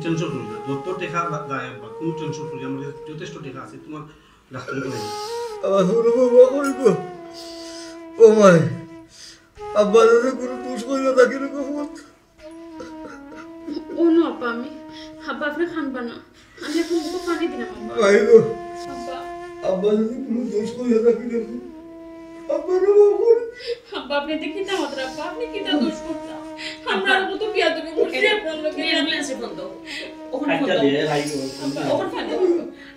Tension করি না যত টাকা যায় বা কোনো টেনশন করি আমাদের যথেষ্ট টাকা আছে তোমার ডাক্তার করে ও মাই আব্বা দাদা কোনো দোষ করি না তাকে ও নো আব্বা আমি আব্বা আপনি খানবা না আমি এখন তো পানি দিলাম আব্বা ভাই গো আব্বা আব্বা যদি কোনো দোষ করি না তাকে আব্বা রে বাবা আব্বা আপনি দেখি না মাত্র আব্বা আপনি কি তা দোষ করতা আমরা আর কত বিয়া দেব করছি আপনার লগে অ্যাম্বুলেন্সে বন্ধ ওখানে বন্ধ ওখানে ফেলে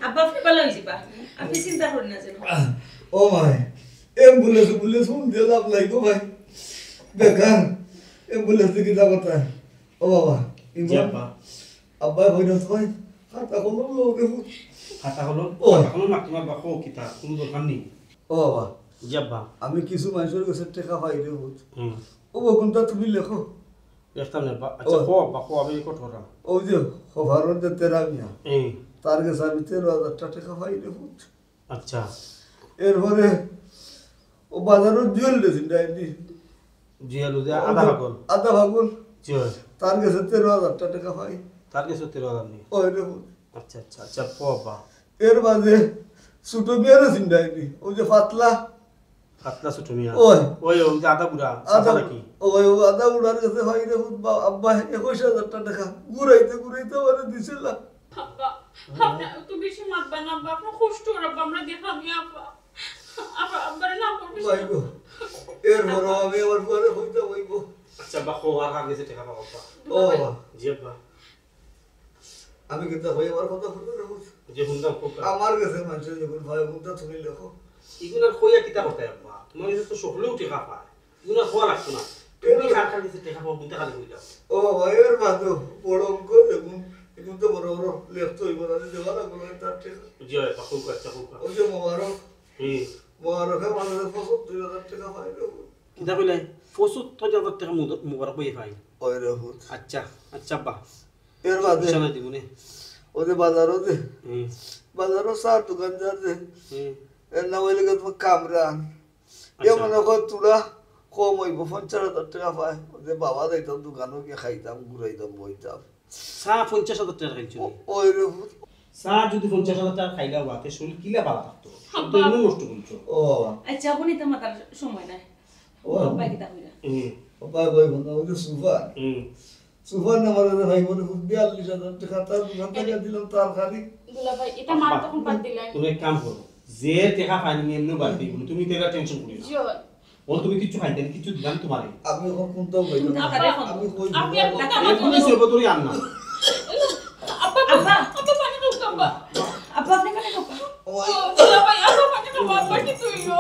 আব্বা আপনি ভালো হই যাবা আপনি চিন্তা করেন না যেন ও ভাই অ্যাম্বুলেন্স ফোন দিয়ে লাভ লাগো ভাই বেকার অ্যাম্বুলেন্স কি যা কথা ও বাবা ইমন আব্বা হইলো ভাই হাতা হলো লোকে হাতা হলো না তোমার বাকো কিতা কোনো দরকার নেই ও বাবা জিয়াব্বা আমি কিছু মানুষের কাছে টাকা পাই রে ও কোনটা তুমি লেখো একটা না আচ্ছা হো বাকো আমি কঠোরা ও যে খবরন de Tera Miya তার কাছে আমি 13,000 টাকা পাই রে আচ্ছা এরপরে ও বাজারও জুয়েল দিছেন ডাইনি জুয়েল দে আধা ভাগল জুয়েল তার কাছে 13,000 টাকা পাই তার কাছে 13,000 নেই ওই রে আচ্ছা আচ্ছা আচ্ছা বাবা এর বাদে ছোট মেয়ের সিন্দাইনি ও যে পাতলা ছোট মিয়া ওই যে আদা বুড়া আদা নাকি ওই আদা বুড়ার কাছে ভাই রে আব্বা 21,000 টাকা ঘুরাইতে আমারে দিছিল আব্বা আপনি তো বেশি মাতবা না আব্বা আপনি কষ্ট আব্বা আমরা দেখাবি আব্বা আব্বারে না করবি ভাই গো এর বড় আমি আমার পরে হইতা হইবো আচ্ছা বাকো আর আগে যে টাকা পাবো ও জি আব্বা আমি কিন্তু ভাই আমার কথা বলতে রাখো যে হুন্দাম কোকা আমার কাছে মানুষ যখন ভাই হুন্দা তুমি লেখো ইগুনা কইয়া কিতা করতে আব্বা তোমার কাছে তো সকলেও টাকা পায় ইগুনা হওয়া লাগতো না তুমি খালি যে টাকা পাবো বুঝতে খালি হই যাও ও ভাই এর বাদ বড় অঙ্ক দেখুন এখন তো বড় বড় লেখতো হইব না দেওয়া লাগলো তার টাকা জি বাকো আচ্ছা কোকা ও যে মোবারক মোবারক মানে 75,000 টাকা পাই রে কিতা কইলে 75,000 টাকা মোবারক হই পাই ওই রে আচ্ছা আচ্ছা আব্বা এর বাদে চলে দিবনে ওদের বাজারও সার দোকানদার যে এর নাম হইলে কামরান এমন তুলা কম হইব 50,000 টাকা পায় ওদের বাবা যাইতাম দোকানও গিয়ে খাইতাম ঘুরাইতাম বইতাম চা 50,000 টাকা খাইছো ওই রে চা যদি 50,000 টাকা খাইলা বাতে শরীর কিলা ভালো থাকতো তো এমন নষ্ট করছো ও আচ্ছা কোনি তো মাতার সময় নাই ও বাবা কিতা কইরা ও বাবা বন্ধ ওদের সুফান নামার ভাই মনে 42,000 টাকা তার দোকান থেকে দিলাম তার খালি দুলা ভাই এটা মার তখন বাদ দিলাই তুমি এক কাম করো যে টাকা পাইনি এমনি বাদ দিই তুমি তেরা টেনশন করি না জয় ও তুমি কিছু খাইতে কিছু দিলাম তোমারে আমি এখন কোনটা বলি আমি কই আপনি আর কোনটা তুমি সব তোরই আন না আব্বা পানি দাও আব্বা আপনি পানি দাও দুলা ভাই পানি দাও আব্বা কি তুই গো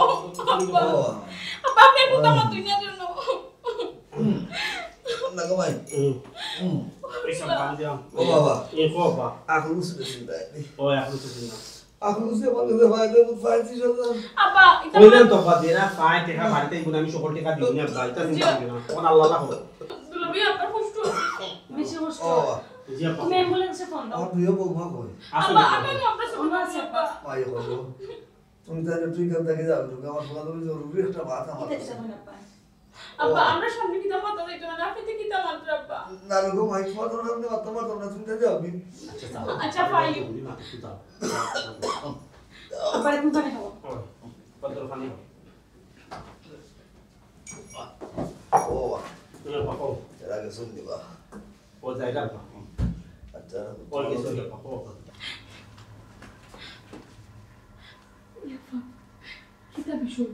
আব্বা আপনি কোনটা মাতুই না জন্য না গো ভাই পয়সা পানি দাও ও বাবা এ কো বাবা এখন সুদে সিন্দাই ও এখন তো দিনা এখন সুদে বলে যে ভাই দেব 35,000 আব্বা এটা কইলাম তো বাবা দেনা পাই টাকা বাড়িতে গুণ আমি সকল টাকা দিই না ভাই তা চিন্তা করি না কোন আল্লাহ আল্লাহ করো দুলা ভাই আপনার কষ্ট বেশি কষ্ট ও জি আপা তুমি অ্যাম্বুলেন্সে ফোন দাও আমার দুইও বউমা কই আব্বা আমি আপনার সামনে আছি আব্বা ভাই বলো তুমি তাহলে তুই কেন থেকে যাও আমার বলা তুমি জরুরি একটা বাত আমার আব্বা আমরা সামনে কি দাম মাত্রা দিতে না আপনি কি দাম মাত্রা আব্বা না গো ভাই ফটো সামনে মাত্রা তুমি তো যাও আচ্ছা ফাইল আব্বা তুমি পানি খাও পত্র পানি ও তুমি পাকো এর আগে শুন দিবা ও যাইরা আচ্ছা ও কিছু পাকো বিষয়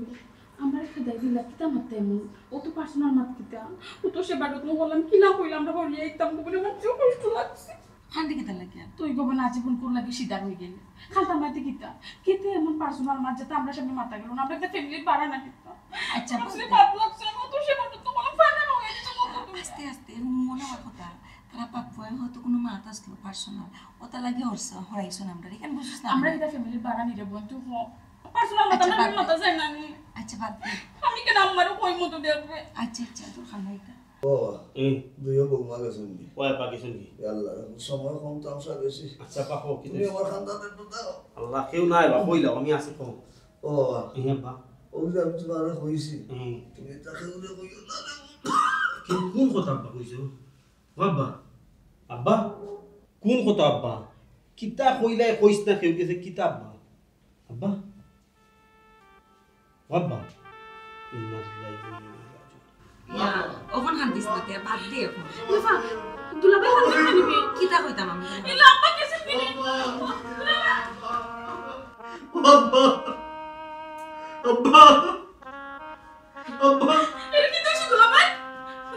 আমার খেদাই দিলা কিতা মাত্তা এমন ও তো পার্সোনাল মাত কিতা ও তো সেবার তো বললাম কি না কইলাম আমরা হইলে একদম বলে আমার যে কষ্ট লাগছে খান্দি কিতা লাগে তুই গো না জীবন কোন লাগে সিধা হয়ে গেল খালতা মাইতে কিতা কেতে এমন পার্সোনাল মাত যেটা আমরা সামনে মাথা গেল না আমরা একটা ফ্যামিলির বাড়া না কিতা আচ্ছা আসলে ভালো লাগছে না তো সেবার তো বললাম ফাইনাল হয়ে গেছে আস্তে আস্তে মনে হওয়ার কথা তারা পাপুয়ায় হয়তো কোনো মাত আসলো পার্সোনাল ওটা লাগে হরাইছন আমরা এখানে বুঝছিস না আমরা এটা ফ্যামিলির বাড়া নিরে বোন তুই পার্সোনাল মাথা না মাথা যায় না আচ্ছা বাদ দে আমি কেন আমারও কই মতো দেখবে আচ্ছা আচ্ছা তোর খানা এটা ও দুইও বৌমা গেছেন ওয়া পাকি শুনি আল্লাহ সময় কম তামসা বেশি আচ্ছা পাখো কি তুমি আমার খানদানের তো দাও আল্লাহ কেউ নাই বা কইলাও আমি আছি কম ও ইয়া বা ও যে আমি তোমার কইছি তুমি তাকে উড়ে কইও না রে কোন কথা আব্বা কইছো বাবা আব্বা কোন কথা আব্বা কিতা কইলাই কইছ না কেউ গেছে কিতা আব্বা আব্বা বাবা ইন্না লিল্লাহি ওয়া ইন্না ইলাইহি রাজিউন ওখান হাদিস না তে বাদ দে এখন বাবা দুলাভাই হাত ধরে নিবি কিতা কইতাম আমি এলা আব্বা কেসে দিবি আব্বা আব্বা আব্বা এটা কি কইছিস দুলাভাই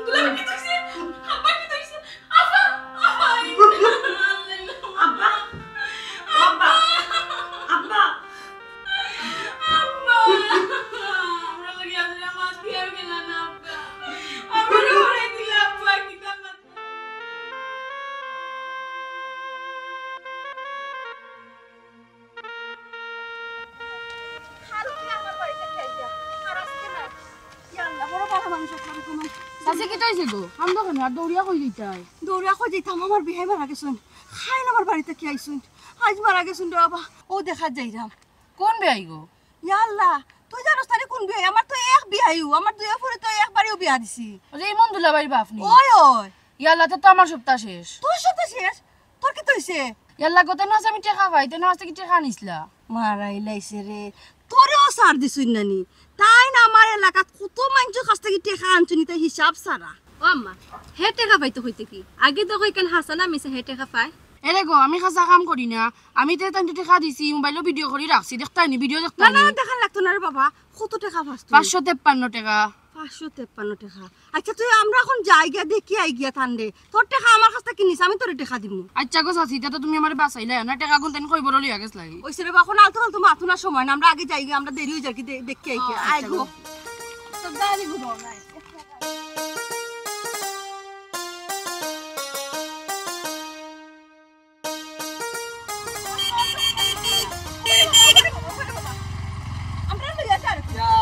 দুলাভাই কি কইছিস আব্বা কি কইছিস আব্বা আব্বা আব্বা আব্বা আব্বা আব্বা আমরা লাগি আমরা মাছ দিয়ে গেলাম না আব্বা আমরা ঘরে দিলা আব্বা কি কাম সাসে কি তাইছে গো আম দোকান আর দৌড়িয়া কই দিতাই দৌড়া কই দিতাম আমার বিহাই মারা গেছুন খাইন আমার বাড়িতে কি আইছুন আজ মারা গেছুন রে বাবা ও দেখা যাইরাম কোন বেআই গো ইয়া আল্লাহ তুই জানোস তারে কোন বিহাই আমার তো এক বিহাইও আমার দুই পরে তো একবারেও বিয়া দিছি ওই এমন দুলাবাড়ি বাপনি ওই ওই ইয়াল্লা তো আমার সপ্তাহ শেষ তোর সাথে শেষ তোর কি তৈছে ইয়াল্লা গত না আমি টাকা পাইতে না থেকে টাকা নিছলা মারাই লাইছে রে তোরেও সার দিছুন নানি তাই না আমার এলাকাত কত মানুষের কাছ থেকে টেকা আনছুনি তাই হিসাব সারা ও আম্মা হে টেকা পাইতো হইতে কি আগে তো কই কেন হাসানা মিছে হে টেকা পায় এরে গো আমি খাসা কাম করি না আমি তো তান্তে টাকা দিছি মোবাইলে ভিডিও করে রাখছি দেখতানি ভিডিও না দেখতানি না দেখা লাগতো না রে বাবা কত টাকা পাস তুই 553 টাকা 553 টাকা আচ্ছা তুই আমরা এখন জায়গা দেখি আই গিয়া থানরে তোর টাকা আমার কাছ থেকে নিস আমি তোরে টাকা দিমু আচ্ছা গো সাসি তো তুমি আমারে বাঁচাইলা না টাকা গুন তেন কই বড় লিয়া গেছ লাগি ওইসে রে এখন আলতো আলতো মাথুনা সময় না আমরা আগে যাই গিয়া আমরা দেরি হই যাই কি দেখি আই গিয়া আই গো তো গাড়ি গুলো নাই আমরা লইয়া যাই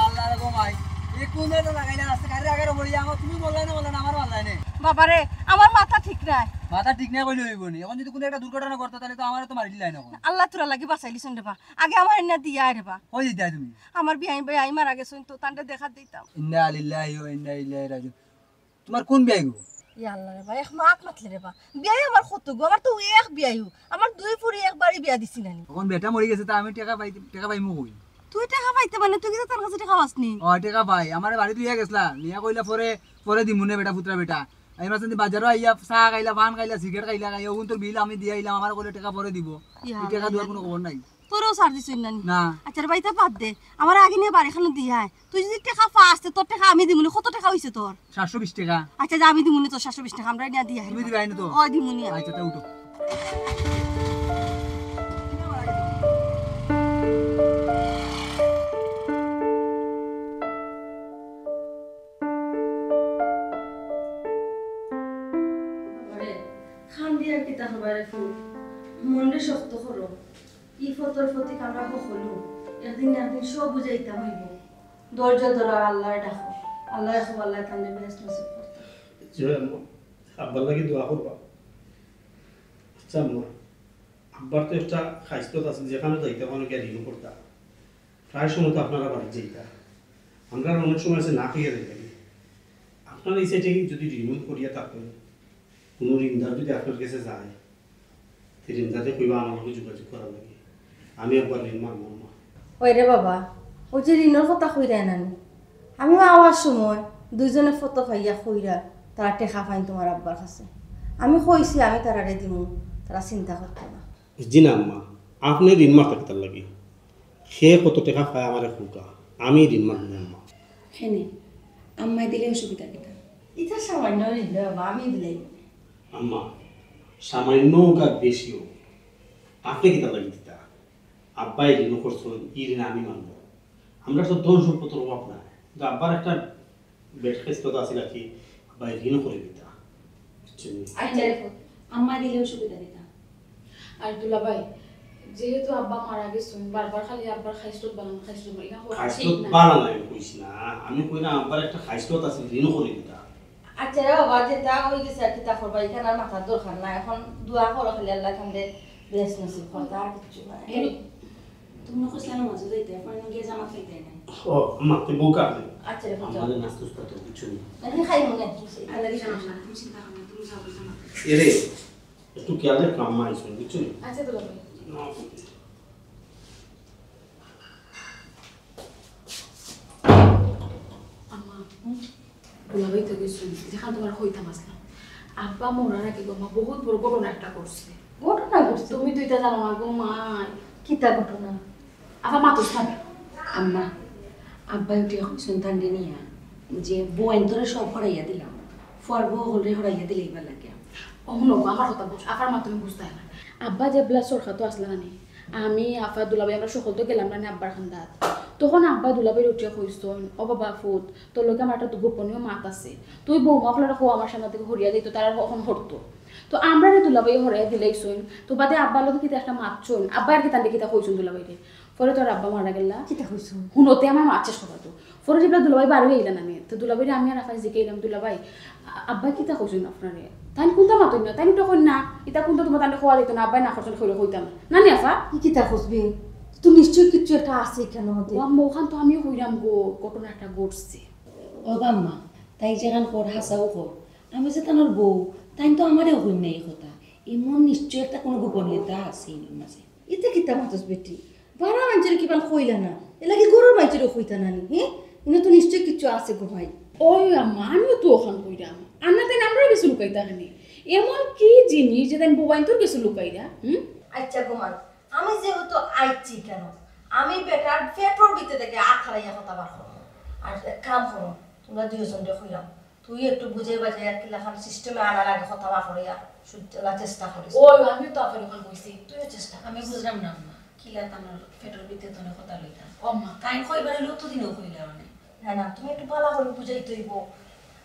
আল্লাহ রে ভাই এই কোনে তো লাগাইলা রাস্তা কারে আগে বলি আমার তুমি বললাই না বললা আমার বললাই না বাবারে আমার মাথা ঠিক নাই মাথা ঠিক না কইলে হইব নি এখন যদি কোনো একটা দুর্ঘটনা করতে তাহলে তো আমারে তো মারি দিলাই না আল্লাহ তোরা লাগি বাঁচাইলিছন রে বা আগে আমার এনে দিয়া রে বা কই দিতা তুমি আমার বিয়াই ভাই মারা গেছন তো তান্ডে দেখা দিতাম ইন্না লিল্লাহি ওয়া ইন্না ইলাইহি রাজিউন তোমার কোন বিয়াই গো ইয়া আল্লাহ রে বা এক মাক মাতলে রে বা বিয়াই আমার কত গো আমার তো এক বিয়াইও আমার দুই পুরি একবারই বিয়া দিছি নানি এখন বেটা মরি গেছে তা আমি টাকা পাইমু কই তুই টাকা পাইতে মানে তুই কি তার কাছে টাকা পাসনি ও টাকা পাই আমার বাড়ি তুই গেছলা নিয়া কইলা পরে দিমুনে বেটা পুত্রা বেটা এই মাসে বাজারও আইয়া চা খাইলা পান খাইলা সিগারেট খাইলা খাইয়া ওগুন তোর বিল আমি দিয়ে আইলাম আমার কইলে টাকা পরে দিব এই টাকা দেওয়ার কোনো খবর নাই তোরও সার দিছিস নানি না আচ্ছা রে ভাইটা বাদ দে আমার আগে নিয়ে বাড়িখানে দিয়ে তুই যদি টাকা পাস তোর টাকা আমি দিমুনি কত টাকা হইছে তোর 720 টাকা আচ্ছা যা আমি দিমুনি তোর 720 টাকা আমরা নিয়ে দিয়ে তুমি দিবাই না তো ও দিমুনি আচ্ছা তা উঠো খান দিয়া কি তা হবারে ফুল মনরে শক্ত করো ই ফতর ফতি আমরা হলো একদিন না একদিন সব বুঝাইতাম হইব ধৈর্য ধরো আল্লাহ ডাকো আল্লাহ খুব আল্লাহ তান্ডে বেস্ট নসিব করতে জয় মা আব্বার লাগি দোয়া করবা আচ্ছা মা আব্বার তো একটা খাইস্ত আছে যেখানে যাইতে ওখানে গিয়ে রিভিউ করতা প্রায় সময় তো আপনারা বাড়ি যাইতা আমরা অনেক সময় আছে না খেয়ে যাই আপনারা এই সাইডে যদি রিভিউ করিয়া থাকেন কোনো ঋণদার যদি আপনার কাছে যায় সেই ঋণদাতে কইবা আমাকে যোগাযোগ করার লাগে আমি একবার ঋণ মারব না ওই রে বাবা ও যে ঋণের কথা কইরা নানি আমি আওয়ার সময় দুইজনে ফটো খাইয়া কইরা তারা টেকা পাইন তোমার আব্বার কাছে আমি কইছি আমি তারারে দিমু তারা চিন্তা করতে না জি না আম্মা আপনি ঋণ মারতে তার লাগে সে কত টাকা খায় আমার খুকা আমি ঋণ মানব না আম্মা। হেনে আম্মাই দিলে অসুবিধা কিনা এটা সামান্য ঋণ বাবা আমি দিলাই আম্মা সামান্য কাজ বেশিও আপনি কি তা লাগি দিতা আব্বাই ঋণ করছেন ই ঋণ আমি মানব আমরা তো ধন সম্পদের অভাব না কিন্তু আব্বার একটা বেড খেস্ততা আছে কি আব্বাই ঋণ করে দিতা আচ্ছা আম্মা দিলে অসুবিধা কিনা আর দুলাভাই যেহেতু আব্বা মারা গেছেন বারবার খালি আব্বার খাইস্টত বানান খাইস্টত ইনা হওয়া ঠিক খাইস্টত না বানান আমি কইছি না আমি কই না আব্বার একটা খাইস্টত আছে ঋণ করে দিতা আচ্ছা রে বাবা যেটা হয়ে গেছে আর কি তা করবা এখানে আর মাথার দরকার না এখন দোয়া করো খালি আল্লাহ খান্দে বেশ নসিব করতে আর কিছু না তুমি কইছলা মাঝে যাইতে এখন গিয়ে জামা খাইতে না ও আম্মা তে বোকা আছে আচ্ছা রে আমাদের নাস্তা তো কিছু নেই আমি খাই মনে আল্লাহ কি সমস্যা তুমি চিন্তা করো না তুমি যাও জানা এরে একটু খেয়াল রাখ আম্মা আইসুন কিছু নেই আচ্ছা দুলাভাই আম্মা দুলাভাই তো গেছেন যেখানে তোমার হইতাম আসলাম আব্বা মরার আগে গো মা বহুত বড় ঘটনা একটা করছে ঘটনা করছে তুমি তো এটা জানো না গো মাই কিতা ঘটনা আবার মাতুস না আম্মা আব্বা উঠে এখন সন্তান নিয়া যে বউন তোরে সব হরাইয়া দিলাম ফর বউ হলে হরাইয়া দিলে এবার লাগে অহনো আমার কথা বুঝ আফার মা তুমি বুঝতে না আব্বা যে ব্লা সরখা তো আসলা না আমি আফা দুলাভাই আমরা সকল তো গেলাম না আব্বার খান্দাত তখন আব্বা দুলাভাই উঠিয়া কইসন ও বাবা ফুট তোর লোকে আমার একটা গোপনীয় মাত আছে তুই বৌমা হলে রাখো আমার সামনে থেকে হরিয়া দিত তারা কখন হরতো তো আমরা রে দুলাভাই হরিয়া দিলেইছইন তো বাদে আব্বার লোকে কিতা একটা মাত চইন আব্বার কি তান্ডে কিতা কইছুন দুলাভাইরে পরে তোর আব্বা মারা গেলা কিতা কইছো হুনতে আমার মাছ শেষ কথা তো পরে যেগুলা দুলাভাই বার হয়ে এলেন আমি তো দুলাভাইরে আমি আর আফাই জিগাইলাম দুলাভাই আব্বাই কিতা কইছুন আপনারে তাই কোনটা মাতই না তাই তো কই না এটা কোনটা তোমার তান্ডে খোয়া দিত না আব্বাই না করছেন কইলে কইতাম না নি আফা কিতা খুঁজবি তুই নিশ্চয় কিছু একটা আছে কেন হতে ও আম্মা ওখান তো আমিও হইলাম গো ঘটনা একটা ঘটছে ও বাম্মা তাই যেখান কর হাসাও কর আমি যে তানোর বউ তাই তো আমারও হই নাই এই কথা এমন নিশ্চয় একটা কোনো গোপনীয়তা আছে এর মাঝে এতে কিতা মাতস বেটি বারা মানুষের কিবা কইলা না এলাকি গরুর মানুষের কইতা নানি হ্যাঁ ইনে তো নিশ্চয় কিছু আছে গো ভাই ওই আম্মা আমিও তো ওখান কইরাম আন্না তাই আমরা কিছু লুকাইতা হানি এমন কি জিনিস যে তাই বোবাইন তোর কিছু লুকাইরা আচ্ছা গোমান আমি যেহেতু আইছি কেন আমি বেটার পেটর ভিতরে থেকে আখারাইয়া কথা বার করো আর কাম করো তোমরা দুইজন কইলাম তুই একটু বুঝে বাজে আর কি লেখার সিস্টেমে আনার আগে কথা বার করিয়া সুতলা চেষ্টা করিস ওই আমি তো আফার ওখান কইছি তুইও চেষ্টা আমি বুঝলাম না আম্মা কিলা তানোর পেটর ভিতরে তোনে কথা লইতা আম্মা তাই কইবার লোক তো দিনও কইলা মানে না না তুমি একটু ভালো করে বুঝাই তৈব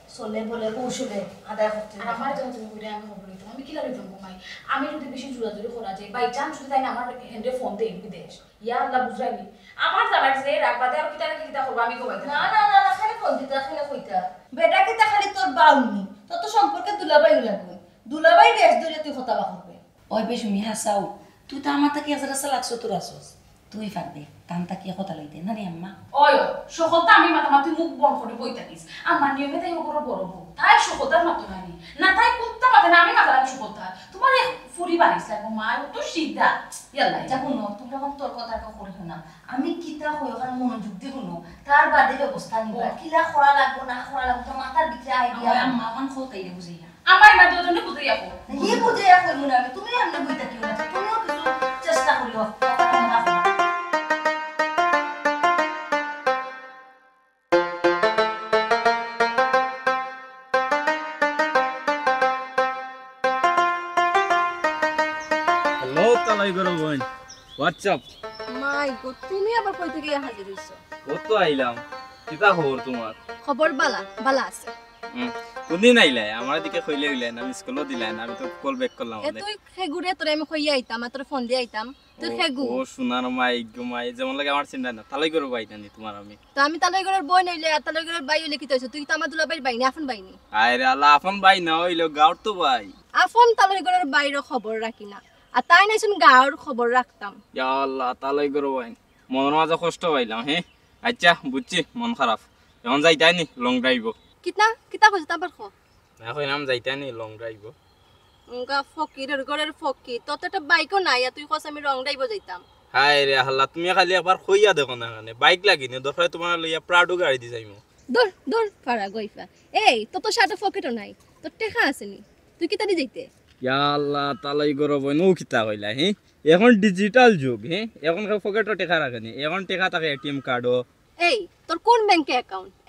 চলে বলে কৌশলে আদায় করতে আর আমার যখন তুমি কইরা আমি খবর নিতাম আমি কি লাগতাম ঘুমাই আমি যদি বেশি জোরাজুরি করা যায় বাই চান্স যদি তাই না আমার হ্যান্ডে ফোন দেই বিদেশ ইয়া আল্লাহ বুঝাইনি আমার জানাইছে রাখবাতে আর কিটা কিটা করব আমি কইতা না না না খালি ফোন দিতা খালি কইতা বেটা কিটা খালি তোর বাউনি তোর তো সম্পর্কে দুলাবাই লাগবে দুলাবাই বেশ দূরে তুই কথা বা করবে ওই বেশ মি হাসাও তুই তো আমার তাকে আজরা সালাক সতুর আসস তুই পারবে কান তাকিয়ে কথা লইতে না রে আম্মা ওই সকলটা আমি মাতামাতি মুখ বন্ধ করে বই থাকিস আমার নিয়মে তাই ওগুলো বড় বউ তাই সকলটার মাতো নাই না তাই কুত্তা মাথা না আমি মাথা আমি সকলটা তোমার ফুরি বানিস লাগবো মা তো সিদ্ধা ইয়াল্লা যা শুনো তোমরা এখন তোর কথা করিস না আমি কিতা হই ওখানে মনোযোগ দি শুনো তার বাদে ব্যবস্থা নিবা কিলা খরা লাগবো না খরা লাগবো তো মাথার ভিতরে আইডিয়া আম্মা এখন খোতাইলে বুঝাইয়া আমার না দুজনে বুঝাই আপো কি বুঝাইয়া কইব না আমি তুমি আমনে বইতা কিও না তুমিও কিছু চেষ্টা করিও কথা না হোয়াটসঅ্যাপ মাই গড তুমি আবার কই থেকে হাজির হইছো কত আইলাম কিতা খবর তোমার খবর বালা বালা আছে কোনদিন আইলাই আমার দিকে কইলে হইলে না মিস কলও দিলাই না আমি তো কল ব্যাক করলাম এ তুই খেগুরে তোরে আমি কইয়া আইতাম আর তোরে ফোন দিয়ে আইতাম তুই খেগু ও সোনার মাই গুমাই যেমন লাগে আমার চিন্তা না তালাই করব আইতানি তোমার আমি তো আমি তালইগরের বই নইলে আর তালইগরের বাই হইলে কি হইছে তুই তো আমার দুলাবাইর বাই না আপন বাই নি আরে আল্লাহ আপন ভাই না হইলো গাঁর তো ভাই আপন তালইগরের বাইরে খবর রাখি না আর তাই নাইছুন গাঁর খবর রাখতাম ইয়া আল্লাহ তালাই করব ভাই মনের মাঝে কষ্ট পাইলাম হ্যাঁ আচ্ছা বুঝছি মন খারাপ এখন যাইতাই নি লং ড্রাইভ কিতা কিতা কইছ তারপর খ এখন নাম যাইতাই নি লং ড্রাইভ উনকা ফকিরের ঘরের ফকির তত একটা বাইকও নাই আর তুই কস আমি রং ড্রাইভ যাইতাম হায় রে আল্লাহ তুমি খালি একবার কইয়া দেখো না এখানে বাইক লাগিনি দরকার তোমার লইয়া প্রাডো গাড়ি দি যাইমু দূর দূর ফারা গইফা এই তত সাথে ফকিটও নাই তোর টেকা আসেনি তুই কিতা দি যাইতে ইয়া আল্লাহ তালাই গরব নো কিতা কইলা হে এখন ডিজিটাল যুগ হে এখন পকেটে টাকা রাখেনি এখন টাকা থাকে এটিএম কার্ডও এই তোর কোন ব্যাংকে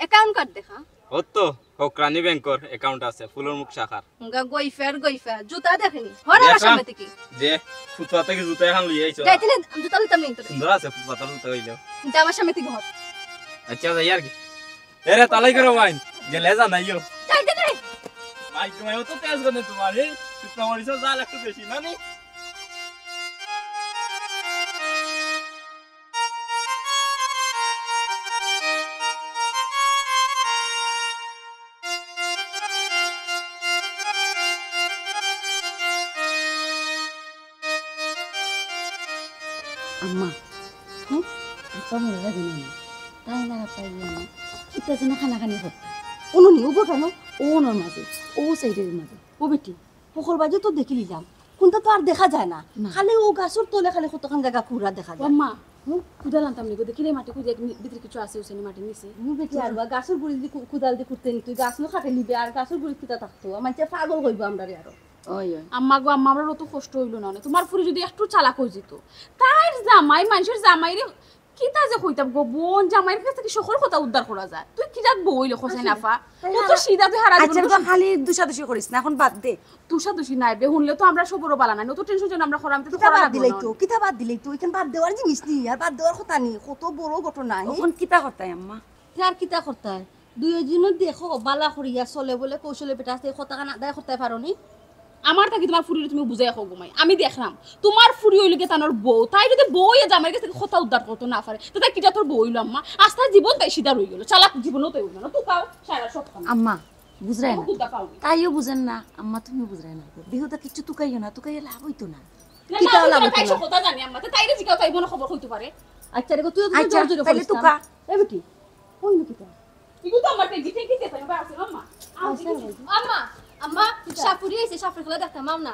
অ্যাকাউন্ট কার্ড দেখা হতো কোকরানি ব্যাংকর অ্যাকাউন্ট আছে ফুলের মুখ শাখার গইফার জুতা দেখেনি হরে আমার সামনে থেকে যে ফুটপাত থেকে জুতা এখন লই আইছো যাইতিলে জুতা দিতাম নি তোর সুন্দর আছে ফুটপাতের জুতা কইলো যা আমার সামনে থেকে হট আচ্ছা যাই আর কি এরে তালাই করো মাইন গেলে যা নাইও যাইতে রে মাইক মাইও তো তেজ গনে তোমারে তুই মরিসা জাল একটু বেশি না নি আম্মা হ্যাঁ আপা মরে যাবে না তাই না পাইয়া না এটা যেন খানাখানি করতে অনু নিউব কেন ও নর মাঝে ও সাইডের মাঝে ও বেটি সকল বাজে তো দেখি নিলাম কোনটা তো আর দেখা যায় না না। খালি ও গাছের তলে খালি কতখান জায়গা খুঁড়া দেখা যায় আম্মা কুদাল আনতাম নিগো দেখিলে মাটি কুদে ভিতরে কিছু আছে ওখানে মাটি নিচে বেটি আর বা গাছের গুড়ি দিয়ে কুদাল দিয়ে করতে নি তুই গাছ নো খাটে নিবে আর গাছের গুড়ি কিতা থাকতো আমার চেয়ে পাগল হইব আমরা আরো ওই আম্মা গো আম্মা আমার অত কষ্ট হইল না তোমার ফুরি যদি একটু চালাক হয়ে যেত তাই জামাই মানুষের জামাই রে কিতা যে কইতাম গো বোন জামাইয়ের কাছে কি সকল কথা উদ্ধার করা যায় তুই কি জাত বইলে খোসাই নাফা ও তো সিধা তুই হারা আচ্ছা তো খালি দুষাদুষি করিস না এখন বাদ দে তুষা দুষি নাই বে হুনলে তো আমরা সবরও বালা নাই নত টেনশন যেন আমরা করাম তো কিতা বাদ দিলেই তো কিতা বাদ দিলেই তো এখান বাদ দেওয়ার জিনিস নি আর বাদ দেওয়ার কথা নি কত বড় ঘটনা এখন কিতা করতাই আম্মা আর কিতা করতাই দুইজন দেখো বালা করিয়া চলে বলে কৌশলে বেটা আছে কথা কান আদায় করতে পারো নি আমার থাকি তোমার ফুরিরে তুমি বুঝাই রাখো ঘুমাই আমি দেখলাম তোমার ফুরি হইলকে তানোর বউ তাই যদি বউ এ জামাইয়ের কাছে কথা উদ্ধার করতে না পারে তো তাই কিটা তোর বউ হইলো আম্মা আস্তা জীবন তাই সিধা রই গেল চালাক জীবনও তাই হইলো না তুই কাও সারা সব খান আম্মা বুঝরাই না দুধা পাওনি তাইও বুঝেন না আম্মা তুমি বুঝরাই না বিহুটা কিছু তুকাইও না তুকাইয়া লাভ হইতো না কিটা লাভ তাই সব কথা জানি আম্মা তাই রে জিগাও তাই মনে খবর হইতে পারে আচ্ছা রে তুই তো আচ্ছা, জোর জোর তাইলে করিস তুকা। এ বেটি কোন কিতা ইগু তো আমার টেজি ঠিক ঠিক আছে আছে আম্মা আম্মা আম্মা সাপুরি আইছে সাপুরি খেলা দেখতাম না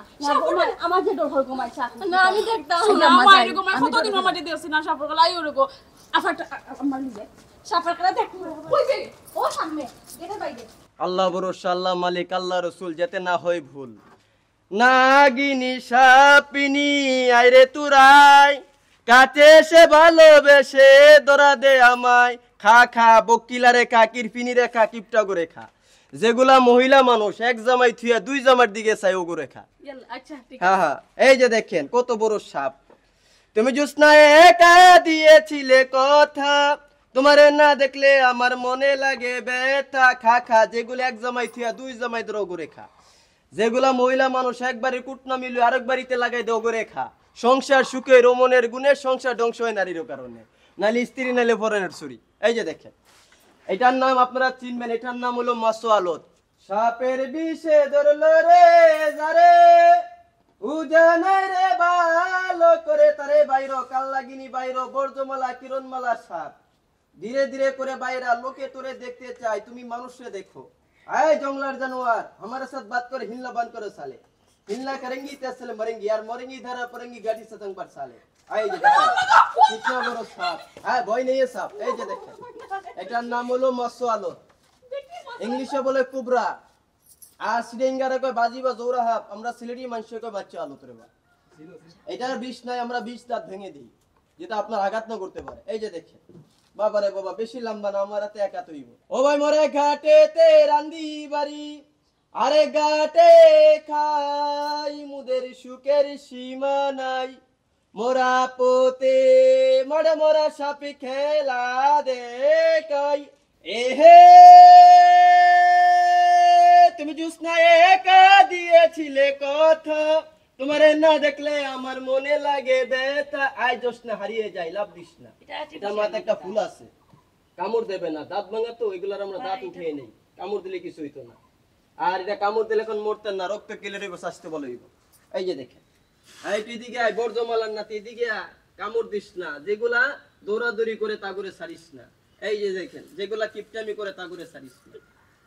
আমার যে ডর হল কমাই চা না আমি দেখতাম না আম্মা আমার যাই, এরকম আমি কতদিন দেখতাম। আমার দিতে না সাফর গলা আই ওরকম আফাটা আমার লিগে সাফর গলা দেখ কই বে ও সামনে এটা বাইরে আল্লাহ ভরসা আল্লাহ মালিক আল্লাহ রসুল যাতে না হয় ভুল নাগিনী সাপিনী আইরে তুরাই কাছে সে ভালোবেসে দরা দে আমায় খা খা বকিলারে খা কিরপিনি রে খা কিপটা করে খা যেগুলা মহিলা মানুষ এক জামাই থুয়া দুই জামার দিকে চাই ও করে খা ইয়াল্লা আচ্ছা ঠিক হ্যাঁ হ্যাঁ এই যে দেখেন কত বড় সাপ তুমি জুসনা একা দিয়েছিলে কথা তোমারে না দেখলে আমার মনে লাগে ব্যথা খা খা যেগুলো এক জামাই থিয়া দুই জামাই ধরো করে খা যেগুলা মহিলা মানুষ একবারে কুটনা মিলু আরেকবারিতে লাগাই দেও করে খা সংসার সুখে রমনের গুণে সংসার ধ্বংস হয় নারীর কারণে নাইলে স্ত্রী নাইলে পরের ছুরি এই যে দেখেন এটার নাম আপনারা চিনবেন এটার নাম হলো মাসো আলত সাপের বিষে ধরলো রে যারে উজানাই রে ভালো করে তারে বাইর কাল্লাগিনী বাইর বর্জমালা কিরণমালা সাপ ধীরে ধীরে করে বাইরা লোকে তোরে দেখতে চায় তুমি মানুষে দেখো আয় জঙ্গলার জানোয়ার हमारे साथ बात कर हिलना बंद करो साले हिलना करेंगी तैसे मरेंगी यार मरेंगी धरा पड़ेंगी गाड़ी सतंग पर साले आए जे देखो कितना बड़ा सांप हां भय नहीं है सांप এই যে দেখেন এটার নাম হলো মৎস্য আলো ইংলিশে বলে কুবরা আর শ্রীঙ্গারে কয় বাজি বা জোরা হাফ আমরা সিলেটি মানুষে কয় বাচ্চা আলো করে বা এটার বিষ নাই আমরা বিষ দাঁত ভেঙে দিই যেটা আপনার আঘাত না করতে পারে এই যে দেখেন বাবারে বাবা বেশি লম্বা না আমার হাতে একা তৈব ও ভাই মরে ঘাটেতে রান্দি বাড়ি আরে ঘাটে খাই মুদের সুখের সীমা নাই মোরা পোতে মরে মোরা সাপে খেলা দেখাই এহে তুমি জুসনা একা দিয়েছিলে কথা তোমারে না দেখলে আমার মনে লাগে ব্যথা আই জোসনা হারিয়ে যায় লাভ দিস না এটা মাথা একটা ফুল আছে কামড় দেবে না দাঁত ভাঙা তো এগুলার আমরা দাঁত উঠিয়ে নেই কামড় দিলে কিছু হইতো না আর এটা কামড় দিলে এখন মরতেন না রক্ত কেলে রেবে স্বাস্থ্য ভালো হইব এই যে দেখেন এই দিকে আয় বর্জমালার নাতি এদিকে কামড় দিস না যেগুলা দৌড়াদৌড়ি করে তা করে ছাড়িস না এই যে দেখেন যেগুলা কিপটামি করে তা করে ছাড়িস না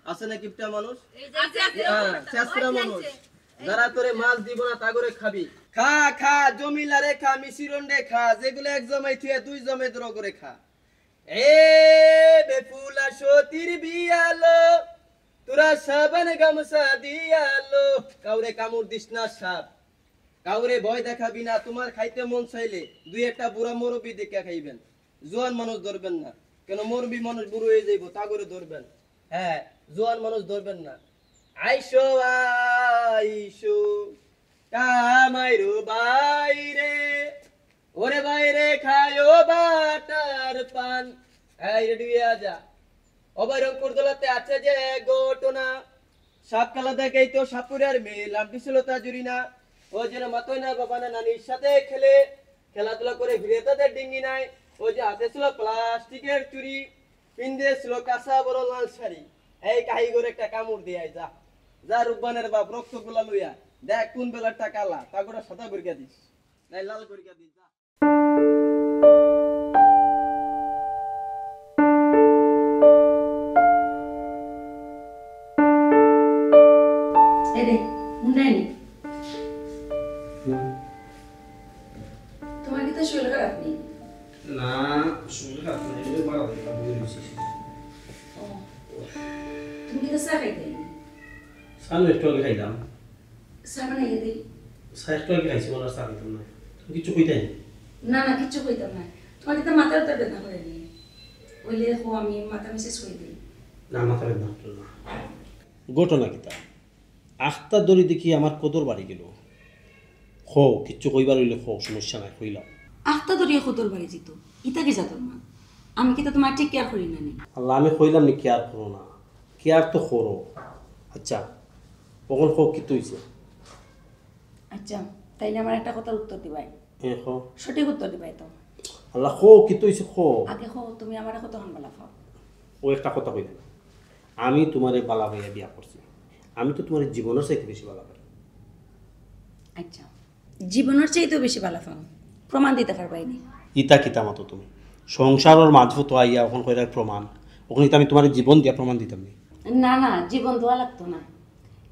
আছে না কিপটা মানুষ হ্যাঁ চেষ্টা মানুষ যারা তোরে মাছ দিব না তা করে খাবি খা খা জমিলারে খা মিশিরন্ডে খা যেগুলো এক জমাই থুয়ে দুই জমে দ্র করে খা এ বেফুলা সতীর বিয়ালো তোরা সাবান গামছা দিয়ালো কাউরে কামড় দিস না সাপ কাউরে ভয় দেখাবি না তোমার খাইতে মন চাইলে দুই একটা বুড়া মুরব্বি দেখে খাইবেন জোয়ান মানুষ ধরবেন না কেন মুরবি মানুষ বুড়ো হয়ে যাইব তা করে ধরবেন হ্যাঁ জোয়ান মানুষ ধরবেন না আইসো আইসো কামাইরো বাইরে ওরে বাইরে খায়ো বাটার পান এই রেডি হয়ে যা অবৈরঙ্কুর দলাতে আছে যে ঘটনা সাপ খেলা দেখেই তো সাপুরের মেয়ে লাম্পি ছিল তা জুরি না ও যেন মাতই না বাবা না নানির সাথে খেলে খেলাধুলা করে ঘিরে তাদের ডিঙ্গি নাই ও যে হাতে ছিল প্লাস্টিকের চুরি পিন্দে ছিল কাঁচা বড় লাল শাড়ি এই কাহি করে একটা কামড় দিয়ে যা যা রূপবানের বাপ রক্ত গুলা লইয়া দেখ কোন বেলাটা কালা তা করে সাদা করিয়া দিস নাই লাল করিয়া দিস যা এরে মুন্ডাইনি তোমার কি তো শরীর খারাপ নেই না শরীর খারাপ নেই এটা বাড়া দিলা বই রইছি তুমি কি তো চা খাইতে সামনে একটু আগে খাইলাম চা বানাইয়া দিই চা একটু আগে খাইছি বলার চা খাইতাম না তুমি কিছু কইতাই না না কিচ্ছু কইতাম না তোমার কি তো মাথার উত্তর বেদনা করে নি ওইলে দেখো আমি মাথা মেসেজ করে দিই না মাথা বেদনা হতো না ঘটনা কিতা আখতা দড়ি দেখি আমার কদর বাড়ি গেল খো কিচ্ছু কইবার হইলে খো সমস্যা নাই কইলাম আখতা দরিয়া কতর বাড়ি যেত ইতাকে যাতর না আমি কি তো তোমার ঠিক কেয়ার করি না নি আল্লাহ আমি কইলাম নি কেয়ার করো না কেয়ার তো করো আচ্ছা কখন খো কি হইছে আচ্ছা তাইলে আমার একটা কথার উত্তর দিবাই হ্যাঁ খো সঠিক উত্তর দিবাই তো আল্লাহ খো কি হইছে খো আগে খো তুমি আমার কত হানবালা খাও ও একটা কথা কইলাম আমি তোমারে বালা ভাইয়া বিয়া করছি আমি তো তোমার জীবনের চাইতে বেশি বালা পাই আচ্ছা জীবনের চাইতেও বেশি বালা পাও প্রমাণ দিতে পারবাইনি ইতা কিতা মতো তুমি সংসারের মাঝে তো আইয়া ওখান কইরার প্রমাণ ওখানে তো আমি তোমার জীবন দিয়া প্রমাণ দিতাম না না না জীবন দেওয়া লাগতো না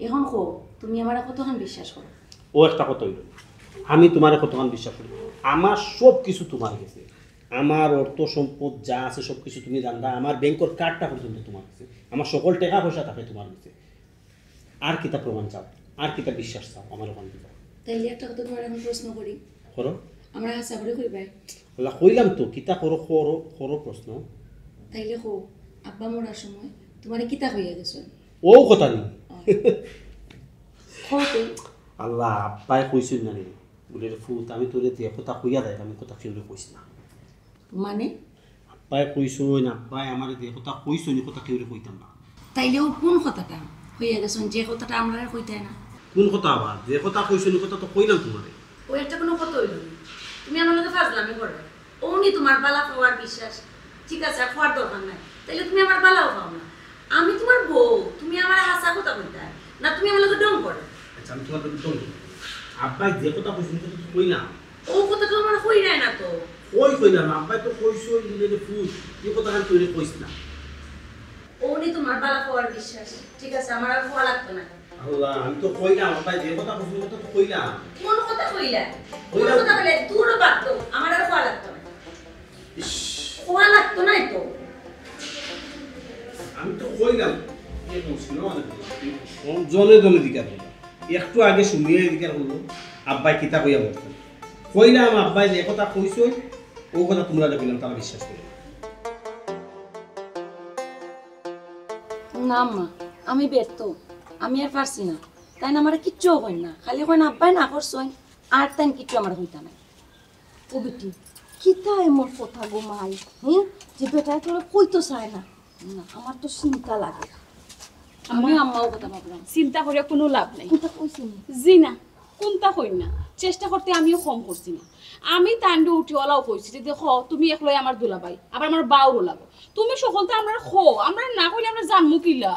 এখন খো তুমি আমার কতক্ষণ বিশ্বাস করো ও একটা কথা হইল আমি তোমার কতক্ষণ বিশ্বাস করি আমার সব কিছু তোমার কাছে আমার অর্থ সম্পদ যা আছে সব কিছু তুমি জানবা আমার ব্যাংকের কার্ডটা পর্যন্ত তোমার কাছে আমার সকল টাকা পয়সা থাকে তোমার কাছে আর কিতা প্রমাণ চাও আর কিতা বিশ্বাস চাও আমার ওখান থেকে তাইলে একটা কথা তোমার এখন প্রশ্ন করি করো আমরা আশা করে কইবাই আল্লাহ কইলাম তো কিতা করো করো করো প্রশ্ন তাইলে খো আব্বা মরার সময় তোমার কিতা হইয়া গেছে ও কথা নেই খোতে আল্লাহ আব্বাই কইছিল না রে বলে ফুত আমি তোরে দিয়ে কথা কইয়া দেয় আমি কথা কেউরে কইছি না মানে আব্বাই কইছো না আব্বাই আমার দিয়ে কথা কইছো নি কথা কেউরে কইতাম না তাইলেও কোন কথাটা হইয়া গেছে যে কথাটা আমরা কইতাই না কোন কথা আবার যে কথা কইছো নি কথা তো কইলাম তোমারে ওই একটা কোনো কথা হইল না তুমি আমার লগে ফাজলামি করবে ওনি তোমার বালা পাওয়ার বিশ্বাস ঠিক আছে আর খাওয়ার দরকার নাই তাইলে তুমি আমার বালাও পাও না আমি তোমার বউ তুমি আমার হাসা কথা কইতা না তুমি আমার লগে ডং করে আচ্ছা আমি তোমার তো আব্বাই যে কথা কইছো নি কথা তো কইলাম ও কথা তো আমার কই যায় না তো কইলাম আব্বাই তো কইছো নি ফুত এই কথা আমি তোরে কইছ না ওনি তোমার বালা পাওয়ার বিশ্বাস ঠিক আছে আমার আর খাওয়া লাগতো না আল্লাহ আমি তো কইলাম আব্বাই যে কথা কইছো নি কথা তো কইলাম কোন কথা কইলা কোন কথা বলে দূরও বাদ আমার আর খাওয়া লাগতো না খাওয়া লাগতো না তো আমি তো কইলাম এই মুশকিল আমাদের জনে জনে দিকা বলল একটু আগে শুনিয়ে দিকা বলল আব্বাই কিতা কইয়া বলতেন কইলাম আব্বাই যে কথা কইছো ও কথা তোমরা কইলাম তারা বিশ্বাস করে না মা আমি ব্যর্থ আমি আর পারছি না তাই না আমার কিচ্ছু কই না খালি কই না আব্বাই না করছই আর তাই কিচ্ছু আমার হইতা না ও বেটি কিতা এমন কথা গো মাই যে বেটা তোর কইতো চায় না না আমার তো চিন্তা লাগে আমি আম্মাও কথা ভাবলাম চিন্তা করে কোনো লাভ নাই কথা কইছি জি না কোনটা কই না চেষ্টা করতে আমিও কম করছি না আমি তান্ডু উঠিওয়ালাও কইছি যে দেখো তুমি একলাই আমার দুলাভাই আবার আমার বাউরও লাগো তুমি সকলটা আমরা খো আমরা না কইলে আমরা জানমু কিলা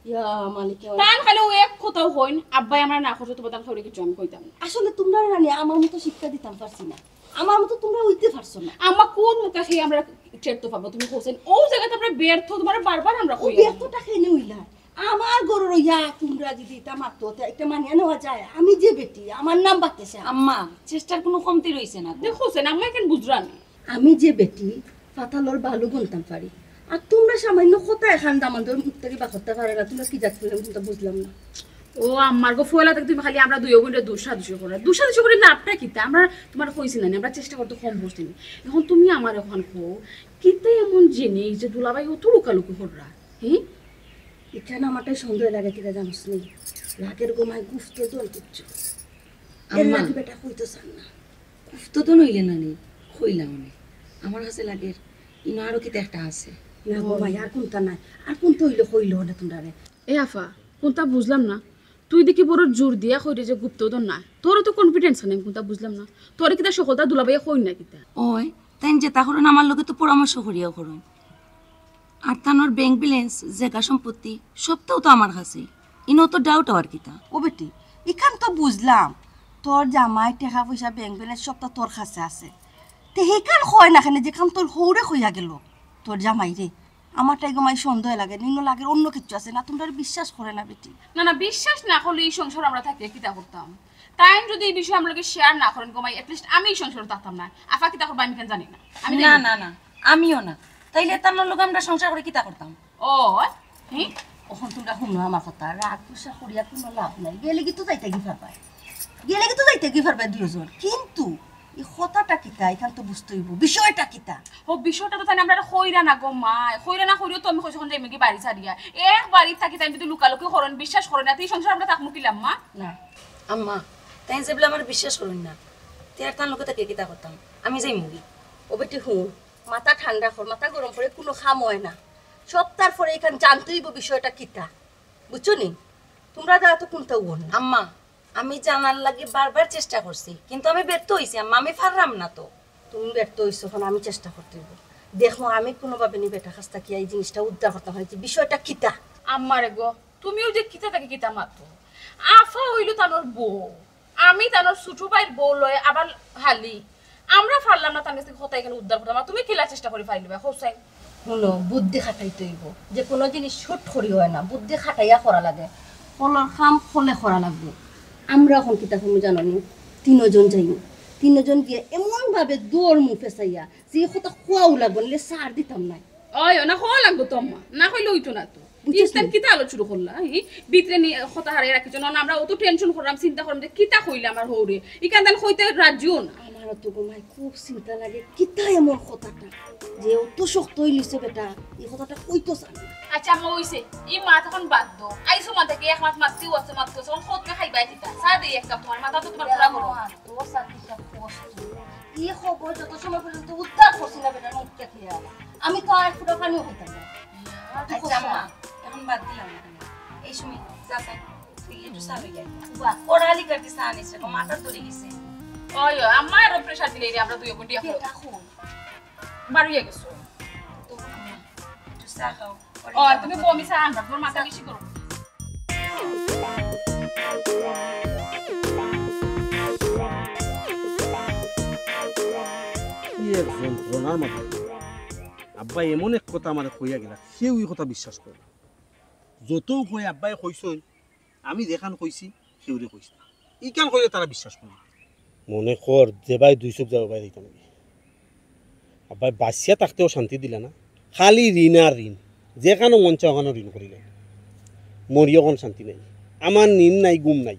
ইয়া মালিক তান খালি ও এক কথাও হইন আব্বাই আমরা না করছো তো বাদাম খাওয়ারে কিছু আমি কইতাম না আসলে তোমরা রানি আমার মতো শিক্ষা দিতাম পারছি না আমার মতো তোমরা হইতে পারছো না আমা কোন মুখে খেয়ে আমরা টেরতে পাবো তুমি কোসেন ও জায়গাতে আমরা ব্যর্থ তোমার বারবার আমরা কই ব্যর্থটা খেয়ে হইলা আমার গরুর ইয়া তোমরা যদি এটা মারতো একটা মানিয়ে নেওয়া যায় আমি যে বেটি আমার নাম বাড়তেছে আম্মা চেষ্টার কোনো কমতি রইছে না দেখোছেন আম্মা কেন বুঝরান আমি যে বেটি পাতালর ভালো বলতাম পারি আর তোমরা সামান্য কথা এখান দামান্তর উত্তরি বা করতে পারে না তোমরা কি যাচ্ছিলে বুঝলাম না ও আমার গো ফয়লা থেকে তুমি খালি আমরা দুই বোনটা দুসাদুসি করে না আপনি কিতা আমরা তোমার কইছি না আমরা চেষ্টা করতে কম বসছি এখন তুমি আমার এখন কো কিতা এমন জিনিস যে দুলাভাই অত লুকালুকি কররা হ্যাঁ এখানে আমারটাই সন্দেহ লাগে কিনা জানিস নি রাগের গোমায় গুফত দল করছো আমার বেটা কইতো চান না গুফত তো নইলে না নি কইলাম আমি আমার কাছে লাগে ইনো আরো কিতা একটা আছে না গোমাই আর কোনটা নাই আর কোনটা হইলো কইলো না তোমরা এ আফা কোনটা বুঝলাম না তুই দেখি বড় জোর দিয়া কইরে যে গুপ্তধন না তোর তো কনফিডেন্স নেই কোনটা বুঝলাম না তোর কিতা সকলটা দুলাভাই কই না কিতা ওই তাই যেটা করুন আমার লগে তো পরামর্শ করিয়াও করুন আর তানোর ব্যাংক ব্যালেন্স জায়গা সম্পত্তি সবটাও তো আমার কাছে ইনো তো ডাউট আর কিতা ও বেটি এখান তো বুঝলাম তোর জামাই টাকা পয়সা ব্যাংক ব্যালেন্স সবটা তোর কাছে আছে তে হেকান হয় না কেন যেখান তোর হৌরে হইয়া গেল তোর জামাই রে আমারটাই গোমাই সন্দেহ লাগে নিনো লাগে অন্য কিছু আছে না তোমরা বিশ্বাস করে না বেটি না বিশ্বাস না করলে এই সংসার আমরা থাকি কিতা করতাম তাই যদি এই বিষয় আমরাকে শেয়ার না করেন গোমাই এটলিস্ট আমি এই সংসারে থাকতাম না আফা কিতা করবা আমি কেন জানি না আমি না আমিও না তাইলে তানোর লগে আমরা সংসার করে কিতা করতাম ও হ্যাঁ ওখান তোমরা শুনো আমার কথা রাগ গুসা করিয়া কোনো লাভ নাই গেলে কি তো যাইতে কি ফারবাই দুজন কিন্তু এই কথাটা কিতা এখান তো বুঝতে হইব বিষয়টা কিতা ও বিষয়টা তো তাই আমরা কইরা না গো মা কইরা না কইরিও তো আমি কইছ কোন এমকি বাড়ি ছাড়িয়া এক বাড়ি থাকি তাই যদি লুকালুকি করেন বিশ্বাস করেন না এই সংসার আমরা থাকমু কিলাম মা না আম্মা তাই যে বলে আমার বিশ্বাস করুন না তেয়ার তার লোকে তাকে কিতা করতাম আমি যাই মুগি ও বেটি হুন মাথা ঠান্ডা কর মাথা গরম করে কোনো খাম হয় না সব তারপরে এখানে জানতেই বিষয়টা কিতা বুঝছো নি তোমরা যা তো কোনটা উন আম্মা আমি জানার লাগি বারবার চেষ্টা করছি কিন্তু আমি ব্যর্থ হইছি আম্মা আমি পারলাম না তো তুমি ব্যর্থ হইছো এখন আমি চেষ্টা করতে হইব দেখো আমি কোনোভাবে নি বেটা কাছ থেকে এই জিনিসটা উদ্ধার করতে হয়েছে বিষয়টা কিতা আম্মারে গো তুমিও যে কিতা তাকে কিতা মাতো আফা হইলো তানোর বউ আমি তানোর ছোট ভাইয়ের বউ লয় আবার হালি আমরা পারলাম না তার কাছে কথা এখানে উদ্ধার করতাম তুমি কিলা চেষ্টা করে পাইলবা হোসাই শুনো বুদ্ধি খাটাইতে হইব যে কোনো জিনিস ছুট করি হয় না বুদ্ধি খাটাইয়া করা লাগে ফলর খাম ফলে করা লাগবে আমরা এখন কিতা তুমি জানো নি তিনজন যাইনি তিনজন গিয়ে এমনভাবে দৌড় মুখ ফেসাইয়া যে কথা খোয়াও লাগবে নিলে সার দিতাম নাই ওই না হওয়া লাগবো তো আম্মা না হইলে হইতো না তো ইনস্ট্যান্ট কিতা আলো শুরু করলা ভিতরে নিয়ে কথা হারিয়ে রাখিছ না আমরা অত টেনশন করলাম চিন্তা করলাম যে কিতা কইলে আমার হৌরে ইকান দেন কইতে রাজিও না আমার তো গোমাই খুব চিন্তা লাগে কিতা এমন কথাটা যে অত শক্ত হইলিছে বেটা এই কথাটা কইতো জানি আচ্ছা আম্মা হইছে ই মা তখন বাদ দো আইসো মা থেকে এক মাস মাসি ওছে মাস কোছে কোন খোদ খাইবা কিতা সা দে এক কাপ তোমার মাথা তো তোমার পুরা করো তো সাকিটা কষ্ট এই খবর যত সময় পর্যন্ত উদ্ধার করছি না বেটা মুখটা খেয়া আমি তো আর ফুটা পানিও খেতাম না আচ্ছা আম্মা এখন বাদ দিলাম এই সময় যাচ্ছে তুই একটু সাবি যাই বাহ পড়ালি করতে সানিস রে মাথা ধরে গেছে ওই আম্মা এর প্রেসার দিলে আমরা দুই কোটি এখন বাড়িয়ে গেছো তো একটু চা খাও ও তুমি বমি চা আনবা তোর মাথা বেশি করো যন্ত্রণার মতো আব্বা এমন এক কথা আমার কইয়া গেলা সেও এই কথা বিশ্বাস করে যত কই আব্বাই কইছেন আমি যেখান কইছি সেউরে কইছি না ই কেন কইলে তারা বিশ্বাস করে মনে কর যে ভাই দুই চোখ যাবো ভাই দিতাম আব্বাই বাসিয়া থাকতেও শান্তি দিলা না খালি ঋণ আর ঋণ যেখানে মন চায় ওখানে ঋণ করিলে মরিও কোন শান্তি নাই আমার নিন নাই গুম নাই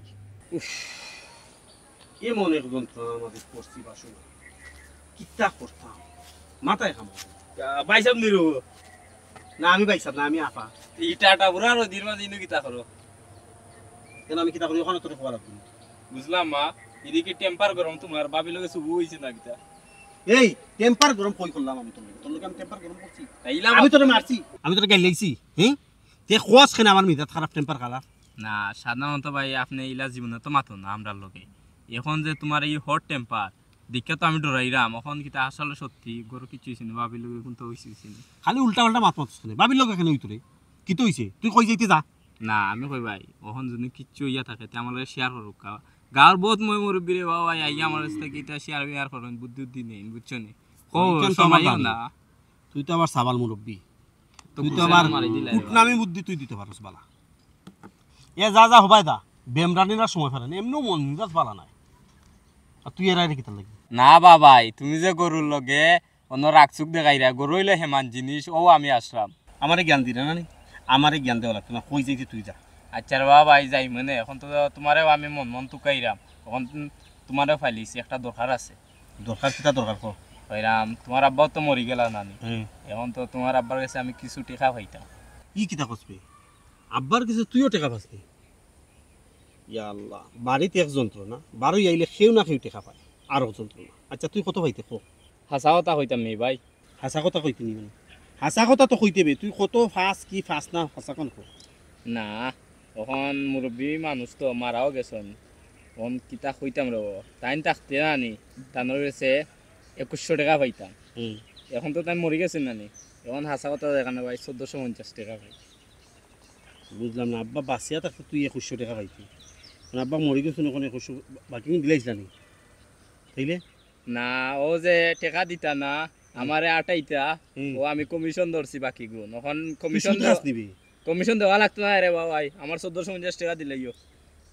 এমন এক যন্ত্রণা আমাদের করছি বাসনা কিতা করতাম মাথায় খামো বাইসাব নিরু না আমি বাইসাব না আমি আপা ইটাটা পুরা রদির মাঝে ইনু কিতা করো কেন আমি কিতা করি ওখানে তোর খবর রাখবি বুঝলাম মা এদিকে টেম্পার গরম তোমার বাবি লগে শুভ হইছে না কিতা এই টেম্পার গরম কই করলাম আমি তোর লগে আমি টেম্পার গরম করছি তাইলাম আমি তোরে মারছি আমি তোরে গাইল লাইছি হ্যাঁ তে খোয়াস খেনে আমার মিজাত খারাপ টেম্পার কালার না সাধারণত ভাই আপনি ইলা জীবনে তো মাতো না আমরা লগে এখন যে তোমার এই হট টেম্পার দেখে তো আমি ডরাইরাম এখন কিতা আসলে সত্যি গরু কিছু হইছে না বাবির লগে কোন তো হইছে খালি উল্টা পাল্টা মাত মাতছ না বাবির লগে কেন হইতো রে কি তো হইছে তুই কই যাইতে যা না আমি কই ভাই এখন যদি কিচ্ছু ইয়া থাকে তে আমার শেয়ার করুক গাঁর বহুত মই মুরব্বী রে বাবা আই আমার থেকে এটা শেয়ার করেন বুদ্ধি নেই বুঝছো নি ও সময় না তুই তো আবার সাবাল মুরব্বী তুই তো আবার কুটনামি বুদ্ধি তুই দিতে পারছ বালা এ যা যা হবাই দা বেমরানিরা সময় ফেরেন এমনও মন মিজাজ বালা নাই আর তুই এর আইরে কিতা লাগি না বাবাই তুমি যে গরুর লগে অন্য রাগচুক দেখাইরা গরু হইলে হেমান জিনিস ও আমি আসলাম আমারে জ্ঞান দিরা না নি আমারে জ্ঞান দেওয়া লাগতো না কই যাইতে তুই যা আচ্ছা রে বাবা ভাই যাই মানে এখন তো তোমারেও আমি মন মন তুকাইরাম এখন তোমারও ফাইলিছি একটা দরকার আছে দরকার কিটা দরকার কো কইরাম তোমার আব্বাও তো মরি গেল নানি এখন তো তোমার আব্বার কাছে আমি কিছু টাকা পাইতাম ই কিটা কসবে আব্বার কাছে তুইও টাকা পাসনি ইয়া আল্লাহ বাড়িতে এক যন্ত্রণা বারোই আইলে কেউ না কেউ টাকা পায় আরও যন্ত্রণা আচ্ছা তুই কত পাইতে কো হাসা কথা হইতাম নি ভাই হাসা কথা কইতিনি মানে হাসা কথা তো কইতেবে তুই কত ফাঁস কি ফাঁস না হাসা কোন কো না এখন মুরব্বী মানুষ তো মারাও গেছেন এখন কিতা কইতাম রে তাইন থাকতে নানি তানোর কাছে 2100 টাকা পাইতাম এখন তো তাই মরি গেছেন নানি এখন হাসা কথা দেখানো ভাই 1450 টাকা পাই বুঝলাম না আব্বা বাঁচিয়া থাকতে তুই 2100 টাকা পাইতি আব্বা মরি গেছেন ওখানে 2100 বাকি দিলাইছিলাম তাইলে না ও যে টাকা দিতা না আমারে আটাইতা ও আমি কমিশন ধরছি বাকি গুণ এখন কমিশন দেওয়া লাগতো না রে বাবাই আমার 1450 টাকা দিলাইও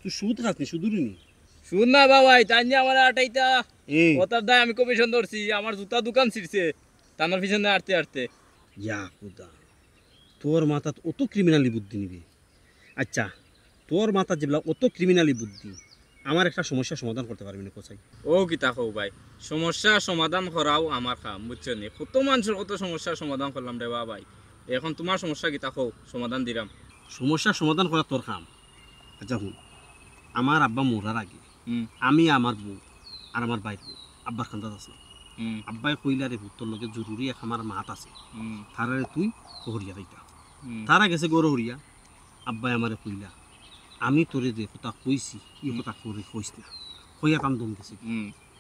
তুই সুদ খাসনি সুদুরিনি সুদ না বাবাই তাই নিয়ে আমার আটাইতা ওটার দায় আমি কমিশন ধরছি আমার জুতা দোকান ছিড়ছে তানোর পিছনে আটতে আটতে ইয়া খুদা তোর মাথাত অত ক্রিমিনালি বুদ্ধি নিবে আচ্ছা তোর মাথাত যেগুলা অত ক্রিমিনালি বুদ্ধি আমার একটা সমস্যা সমাধান করতে পারবি না কোথায় ও কিতা কও ভাই সমস্যা সমাধান করাও আমার কাম বুঝছো নি কত মানুষের কত সমস্যার সমাধান করলাম রে ভাই এখন তোমার সমস্যা কিতা কও সমাধান দিলাম সমস্যা সমাধান করা তোর কাম আচ্ছা হুন আমার আব্বা মরার আগে আমি আমার বউ আর আমার বাইর বউ আব্বার খান্দাত আছে আব্বাই কইলা রে তোর লগে জরুরি এক আমার মাত আছে তারারে তুই হরিয়া দিতা তারা গেছে গরু হরিয়া আব্বাই আমারে কইলা আমি তোরে যে কথা কইছি এই কথা করে কইস না কইয়া কাম দম গেছি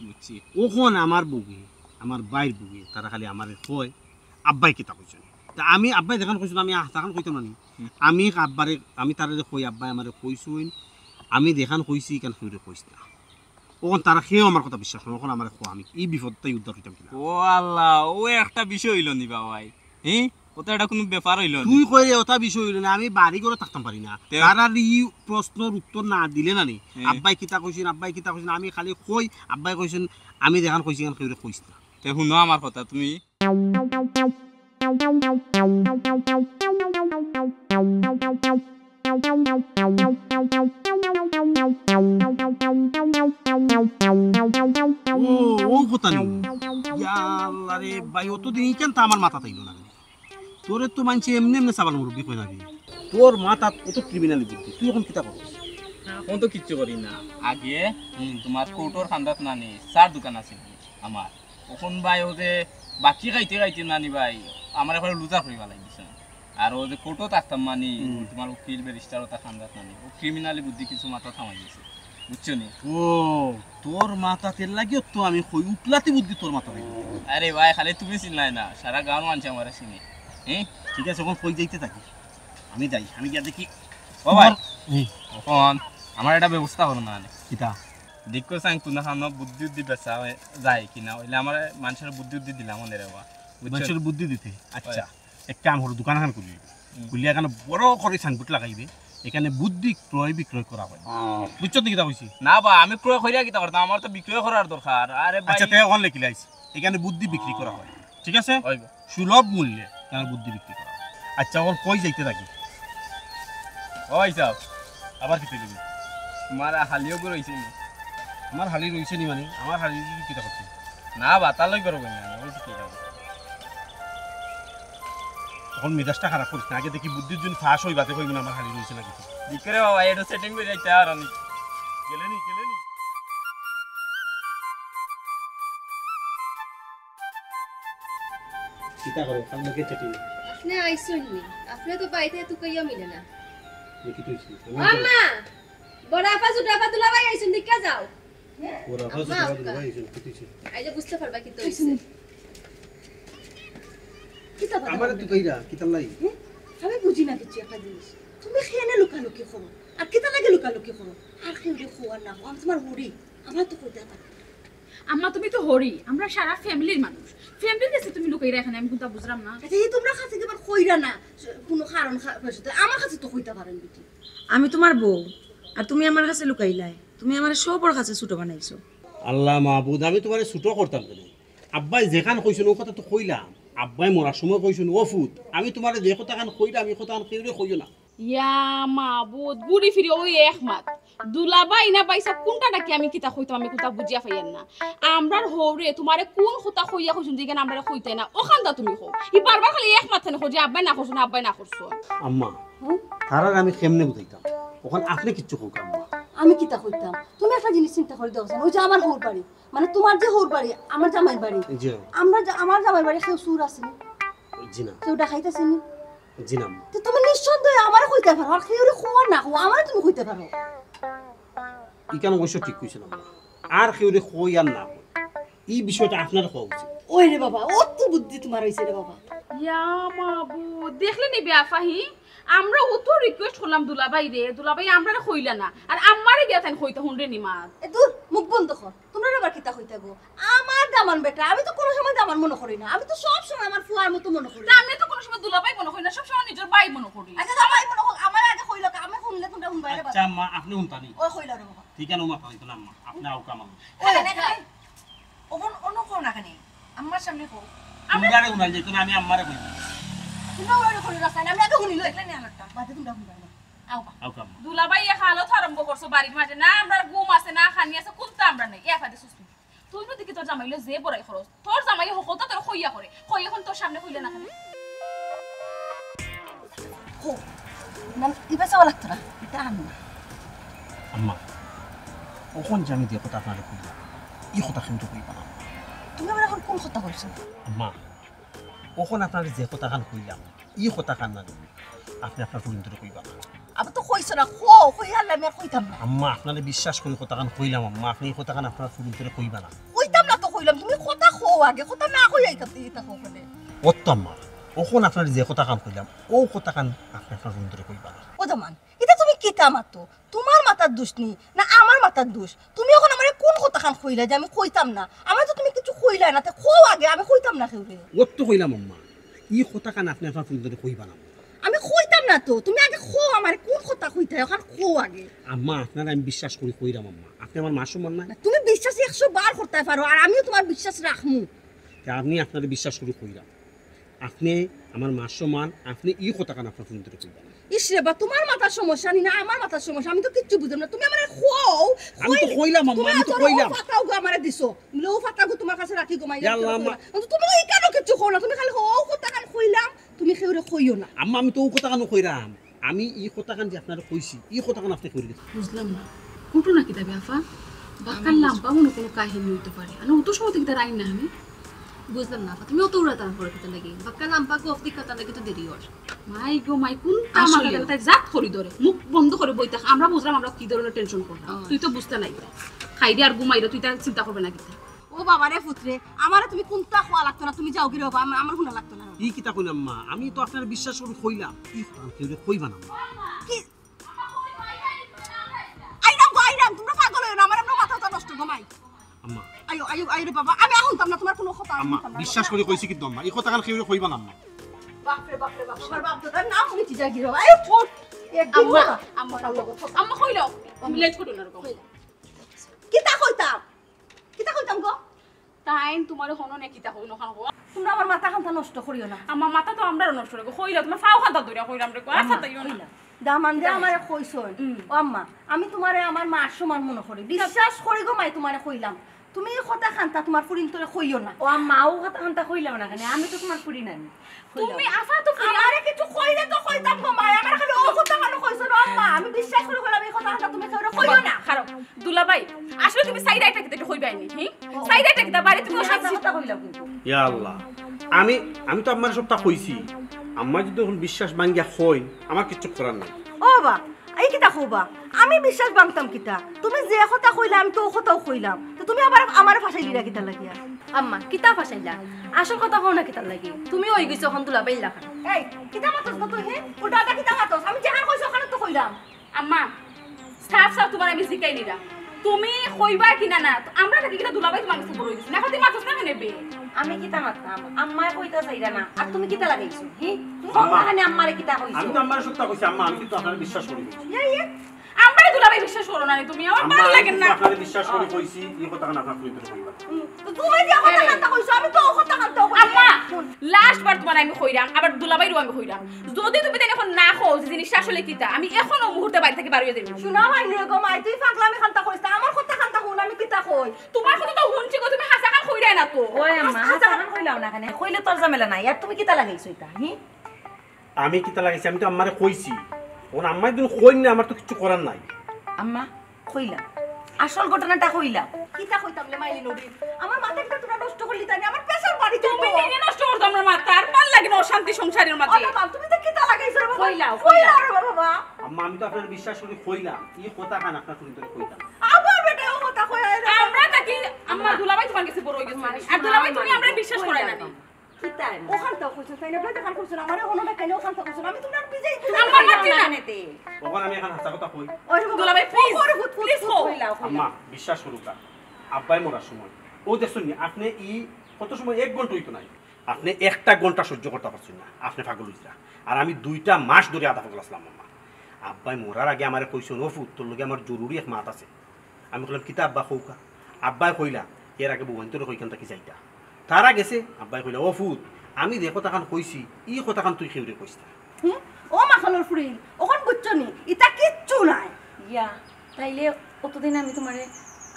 বুঝছি ওখানে আমার বউয়ে আমার বাইর বউয়ে তারা খালি আমারে কয় আব্বাই কিতা কইছেন তা আমি আব্বাই দেখান কইছেন আমি তখন কইতাম না আমি আব্বারে আমি তারে কই আব্বাই আমারে কইছুন আমি দেখান কইছি কেন কইরে কইস না ওখান তারা খেয়েও আমার কথা বিশ্বাস করে ওখানে আমার আমি এই বিপদটাই উদ্ধার হইতাম কিনা ও আল্লাহ ও একটা বিষয় হইল নি বাবাই হ্যাঁ ওটা এটা কোনো ব্যাপার হইল তুই কইরে ওটা বিষয় হইল না আমি বাড়ি করে থাকতাম পারি না তারা এই প্রশ্নের উত্তর না দিলে না নি আব্বাই কিতা কইছেন আমি খালি কই আব্বাই কইছেন আমি দেখান কইছি কেন কইরে কইস না তে শুনো আমার কথা তুমি ও কথা নেই আল্লাহ রে ভাই অতদিন কেন তা আমার মাথা তাইল না তোরে তো মানছি এমনি এমনি সাবান মুরব্বী কই না তোর মাথা অত ক্রিমিনালি বুদ্ধি তুই এখন কিতা করছিস এখন তো কিচ্ছু করি না আগে তোমার কৌটোর খান্দাত নানি চার দোকান আছে আমার এখন ভাই ও যে বাকি খাইতে খাইতে নানি ভাই আমার এখন লুজার করিবা লাগিছে আর ও যে কৌটো থাকতাম মানি তোমার উকিল ব্যারিস্টার ওটা খান্দাত নানি ও ক্রিমিনালি বুদ্ধি কিছু মাথা থামাই দিয়েছে বুঝছো নি ও তোর মাথা তেল লাগিও তো আমি কই উকলাতি বুদ্ধি তোর মাথা লাগিও আরে ভাই খালি তুমি চিনলাই না সারা গাঁও মানছে আমার চিনি হ্যাঁ ঠিক আছে এখন কই যাইতে থাকি আমি যাই আমি গিয়া দেখি ও ভাই এখন আমার একটা ব্যবস্থা করো না কিতা দেখো সাং তুনা খানো বুদ্ধি উদ্ধি বেচা যায় কিনা হইলে আমার মানুষের বুদ্ধি উদ্ধি দিলাম মনে রে বাবা মানুষের বুদ্ধি দিতে আচ্ছা এক কাম হলো দোকান এখন খুলি খুলিয়া এখানে বড় করে সাইনবোর্ড লাগাইবে এখানে বুদ্ধি ক্রয় বিক্রয় করা হয় বুঝছো তো কিতা কইছি না বা আমি ক্রয় কইরা কিতা করতাম আমার তো বিক্রয় করার দরকার আরে ভাই আচ্ছা তাই ওখানে লিখি লাইছি এখানে বুদ্ধি বিক্রি করা হয় ঠিক আছে সুলভ মূল্যে এখানে বুদ্ধি বিক্রি করা হয় আচ্ছা ওর কই যাইতে থাকি ওই সব আবার কিতে দিবি তোমার হালিও রইছে নি আমার হালি রইছে নি মানে আমার হালি কিতা করতে না বা তার লই করব না ওই কি করব তখন মেজাজটা খারাপ করিস না আগে দেখি বুদ্ধির জন্য ফাঁস হই বাতে কইবি না আমার হালি রইছে না কিছু বিক্রে বাবা এটা সেটিং করে যাইতে আর আমি গেলেনি কিতা করে কাম লোকে চেটি আপনি আইসুন নি আপনি তো বাইতে তো কইয়া মিলে না দেখি তুই আম্মা বড় আপা ছোট আপা তুলা ভাই আইসুন দিকা যাও ওরা আপা ছোট আপা তুলা ভাই আইসুন কিতিছে আই যে বুঝতে পারবা কি তো হইছে কিতা বড় আমারে তুই কইরা কিতা লাই আমি বুঝি না কিছু একটা জিনিস তুমি খেনে লুকালুকি করো আর কিতা লাগে লুকালুকি করো আর কেউরে খোয়ার না আমি তোমার হরি আমার তো কইতে পারি আম্মা তুমি তো হরি আমরা সারা ফ্যামিলির মানুষ ফ্যামিলির কাছে তুমি লুকাইরা এখানে আমি কোনটা বুঝলাম না আচ্ছা এই তোমরা কাছে কি কইরা না কোনো কারণ আমার কাছে তো কইতে পারেন বিটি আমি তোমার বউ আর তুমি আমার কাছে লুকাইলাই তুমি আমার সবার কাছে ছোট বানাইছো আল্লাহ মাহবুদ আমি তোমারে ছোট করতাম কেন আব্বাই যেখান কইছেন ও কথা তো কইলাম আব্বাই মরার সময় কইছেন ও ফুট আমি তোমারে যে কথা কান কইরা আমি কথা কান কেউরে কইও না ইয়া মাবুদ বুড়ি ফিরি ওই একমাত দুলাবাই না পাইছা কোনটা নাকি আমি কিতা কইতাম আমি কোনটা বুঝিয়া পাইয়ান না আমরার হৌরে তোমারে কোন কথা কইয়া কইছুন দিকে আমরা কইতে না ওখানটা তুমি কও ই বারবার খালি একমাত থানে কই যে আব্বাই না করছুন আব্বাই না করছুন আম্মা তারার আমি কেমনে বুঝাইতাম ওখান আপনি কিচ্ছু হোক আম্মা আমি কিতা কইতাম তুমি একটা জিনিস চিন্তা করে দেখছেন ওই যে আমার হৌর বাড়ি মানে তোমার যে হৌর বাড়ি আমার জামাইর বাড়ি আমার জামাইর বাড়ি কেউ সুর আছে না জি না কেউ ডাকাইতেছে না জি না তো তুমি নিঃসন্দেহে আমারে কইতে পারো আর কেউ খোয়া না খোয়া আমারে তুমি কইতে পারো ই কেন অবশ্য ঠিক কইছেন আম্মা আর কেউ কই আর না এই বিষয়টা আপনার হওয়া উচিত ওই রে বাবা অত বুদ্ধি তোমার হইছে রে বাবা ইয়া মাবুদ দেখলে নিবে আফাহি আমরা অত রিকোয়েস্ট করলাম দুলাবাই আমরা কইলা না আর আমারে গিয়া তাই কইতা হুনরে নিমাত এ দূর মুখ বন্ধ কর তোমরা আবার কিতা কইতে গো আমার দামান বেটা আমি তো কোনো সময় দামান মনে করি না আমি তো সব সময় আমার ফুয়ার মতো মনে করি আমি তো কোনো সময় দুলাবাই মনে করি না সব সময় নিজের ভাই মনে করি আচ্ছা জামাই মনে কর আমার আগে কইলো আমি শুনলে তোমরা শুনবাই রে বাবা আচ্ছা আম্মা আপনি শুনতানি ওই কইলো রে বাবা ঠিক আছে মাথা হইতো না আম্মা আপনি আও কামাল ওহন অন্য কো না কেন আমার সামনে কো আমরারে উনাই যেত না আমি আম্মারে কই তোমরা ওরে কইলো রাস্তায় আমি আগে শুনিলো একলা নি আলাদা বাদে তোমরা শুনবাই না আও কাম দুলাবাই এ খালো আরম্ভ করছো বাড়ির মাঝে না আমরা ঘুম আছে না খানি আছে কোনটা আমরা নাই এ ফাদে সুস্তি তুই না দেখি তোর জামাইলে যে বড়াই খরচ তোর জামাই হকতা তোর কইয়া করে কই এখন তোর সামনে কইলে না খালি হো না ইবাসা ওলা তোরা এটা আম্মা আম্মা ওখন জানি দিয়ে কথা আপনারে কইলা ই কথা কিন্তু কইবা না তুমি আমার এখন কোন কথা কইছো আম্মা ওখন আপনারে যে কথা কান কইলাম ই কথা কান না আপনি আপনার পরিন্তরে কইবা না আবার তো কইছো না কই আল্লাহ আমি কইতাম না আম্মা আপনারে বিশ্বাস করে কথা কান কইলাম আম্মা আপনি এই কথা কান আপনার পরিন্তরে কইবা না কইতাম না তো কইলাম তুমি কথা কও আগে কথা না কই আইতাতে এটা কও কেন অত আম্মা ওখন আপনার যে কথা কান কইলাম ও কথা কান আপনি আপনার পরিন্তরে কইবা না ও জামান এটা তুমি কিতা মাতো তোমার মাথার দোষ নি না আমার মাথার দোষ তুমি এখন আমারে কোন কথা কান কইলা যে আমি কইতাম না আমার তো তুমি কিছু কইলা না তে কও আগে আমি কইতাম না কেউরে অত কইলাম আম্মা ই কথা কান আপনি আপনার পরিন্তরে কইবা না আমি কইতাম না তো তুমি আগে কও আমারে কোন কথা কইতা এখন কও আগে আম্মা আপনার আমি বিশ্বাস করি কইরাম আম্মা আপনি আমার মা সমান না তুমি বিশ্বাস 100 বার করতে পারো আর আমিও তোমার বিশ্বাস রাখমু আপনি আপনার বিশ্বাস করি কইরাম আপনি আমার মা সমান আপনি ই কথা কান আপনার পরিন্তরে কইবা না ইসরে বা তোমার মাথার সমস্যা নি না আমার মাথার সমস্যা আমি তো কিচ্ছু বুঝলাম না তুমি আমারে কও আমি তো কইলাম আম্মা আমি তো কইলাম ফাটাও গো আমারে দিছো লো ফাটাও তোমার কাছে রাখি গো মাইয়া আল্লাহ আম্মা তুমি এই কেন কিচ্ছু কও না তুমি খালি ও কথা কান কইলাম তুমি কেউরে কইও না আম্মা আমি তো ও কথা কান কইরাম আমি ই কথা কান যে আপনারে কইছি ই কথা কান আপনি কইরে বুঝলাম না কোটো না কিতা আফা বাকাল লাম্পা মনে কোনো কাহিনী হইতে পারে আর অত সময় থেকে তার আইন না আমি বুঝলাম না তুমি অত উড়া তার পরে কিতা লাগি বাক্কা লাম্পা কো অফদি কথা লাগি তো দেরি হর মাই গো মাই কোন আমাকে তাই জাত করি ধরে মুখ বন্ধ করে বইতা আমরা বুঝলাম আমরা কি ধরনের টেনশন করলাম তুই তো বুঝতে নাই খাইরে আর ঘুমাইরে তুই তা চিন্তা করবে না কিতা ও বাবা রে পুত্রে আমারে তুমি কোনটা খোয়া লাগতো না তুমি যাও কি রে বাবা আমার শুনা লাগতো না ই কিতা কইলাম মা আমি তো আপনার বিশ্বাস করে কইলাম ই কথা কেউরে কইবা না কি আইরাম তোমরা পাগল হইও না আমার মাথাটা নষ্ট ঘুমাই আম্মা আয়ো আয়ো আয়ো রে বাবা আমি আহুনতাম না তোমার কোনো কথা আম্মা বিশ্বাস করে কইছি কি দম্মা ই কথা কান কেউরে কইবা না আম্মা বাপ রে বাপ আমার বাপ দাদার নাম শুনেছি যা গিরো আয় ফোট একদম আম্মা কইলো আমি লেট করো না রকম কিতা কইতাম গো টাইম তোমার হনো নে কিতা হইনো খান গো তোমরা আমার মাথা খান্তা নষ্ট করিও না আমার মাথা তো আমরা নষ্ট করে কইলা তোমার ফাও খান্তা ধরে কইলাম রে আর খাতাইও না দামান দে আমারে কইছই ও আম্মা আমি তোমারে আমার মা সমান মনে করি বিশ্বাস করি গো মাই তোমারে কইলাম তুমি এই কথা খান্তা তোমার ফুরিন তোরে কইও না ও আম্মাও কথা খান্তা কইলাম না কেন আমি তো তোমার ফুরি না তুমি আফা তো আমারে কিছু কইলে তো কইতাম গো মাই আমার খালি ও কথা কেন কইছো না আম্মা আমি বিশ্বাস করি কইলাম এই কথা খান্তা তুমি কেউরে কইও না খারাপ দুলাভাই আসলে তুমি সাইড আইটা কিতা কইবাইনি হ্যাঁ সাইড আইটা কিতা বাড়ি তুমি কথা কইলাম কিন্তু ইয়া আল্লাহ আমি তো আমার সবটা কইছি আম্মা যদি এখন বিশ্বাস ভাঙ্গিয়া কই আমার কিচ্ছু করার নাই ও বাবা এই কিতা কইবা আমি বিশ্বাস ভাঙতাম কিতা তুমি যে কথা কইলা আমি তো ও কথাও কইলাম তো তুমি আবার আমারে ফাঁসাই দিলা কিতা লাগিয়া আম্মা কিতা ফাসাইলা আসল কথা হও না কিতা লাগি তুমি ওই গইছো এখন দুলা বাইলা খান এই কিতা মাতস না তুই হে উল্টা কিতা মাতস আমি যেখানে কইছো ওখানে তো কইলাম আম্মা সাফ তোমার আমি শিখাই নিরা তুমি কইবা কিনা না আমরা নাকি কিনা দুলাভাই তোমার কাছে বড় হইছি না খাতি মাতস না নেবে আমি কিতা মাতলাম আম্মায় কইতা চাইরা না আর তুমি কিতা লাগাইছো তুমি কোনখানে আম্মারে কিতা কইছো আমি তো আমার সবটা কইছি আম্মা আমি কিন্তু আপনার বিশ্বাস করি এই আমারে দুলাভাই বিশ্বাস করো না তুমি আমার ভালো লাগে না আপনারে বিশ্বাস করে কইছি এই কথা না আপনার কইতে কইবা তো তুমি যে কথা কইছো আমি তো কথা কানতে আম্মা লাস্ট বার তোমার আমি কইরাম আবার দুলাভাইরও আমি কইরাম যদি তুমি দেন এখন না কও যে জিনিসটা আসলে কিটা আমি এখনো মুহূর্তে বাইরে থেকে বাড়িয়ে দেব শুনা ভাই রে গো মাই তুই পাগলামি খান্তা কইছ আমার কথা খান্তা হুন আমি কিতা কই তোমার কথা তো হুনছি গো তুমি হাসা কান কইরাই না তো ওই আম্মা হাসা কান কইলাও না কেন কইলে তোর ঝামেলা নাই আর তুমি কিতা লাগাইছো এটা আমি কিতা লাগাইছি আমি তো আম্মারে কইছি ওন আম্মাই দিন কই না আমার তো কিছু করার নাই আম্মা কইলা আসল ঘটনাটা কইলা কিতা কইতামলে মাইলি নড়ি আমার মাথাটা তোরা নষ্ট করলি তাই আমার প্রেসার বাড়ি তুমি নিজে নষ্ট করছো আমার মাথা আর ভাল লাগে না অশান্তি সংসারের মাঝে বাবা তুমি তো কিতা লাগাইছো রে বাবা কইলাও রে বাবা আম্মা আমি তো আপনার বিশ্বাস করে কইলাম এই কথা কান আপনার শুনতে কইতাম আবার বেটা ও কথা কই আমরা তাকি আম্মা দুলাভাই তোমার কাছে বড় হই গেছে আর দুলাভাই তুমি আমরা বিশ্বাস করাই না কিতা ওখান তো কইছো তাই না বেটা কান কইছো আমারে ওখানে কেন ওখান তো কইছো আমি তোমার বিজয় আমার মাটি না নেতে ওখানে আমি এখন হাসা কথা কই ওই দুলাভাই প্লিজ কইলাও আম্মা বিশ্বাস করুক আব্বাই মরার সময় ও দেখুন আপনি এই কত সময় 1 ঘন্টা হইতো নাই আপনি 1 ঘন্টা সহ্য করতে পারছেন না আপনি পাগল হইছিলা আর আমি 2টা মাস ধরে আধা পাগল আসলাম আম্মা আব্বাই মরার আগে আমারে কইছো নফু তোর লগে আমার জরুরি এক মাত আছে আমি কইলাম কিতা আব্বা কৌকা আব্বাই কইলা এর আগে বউন্তরে কইখান থাকি যাইতা তারা গেছে আব্বাই কইলা ও ফুট আমি যে কথাখান কইছি ই কথাখান তুই কেউরে কইছিস ও মাখালোর ফুরিল ওখান বুঝছনি এটা কিচ্ছু নাই ইয়া তাইলে কতদিন আমি তোমারে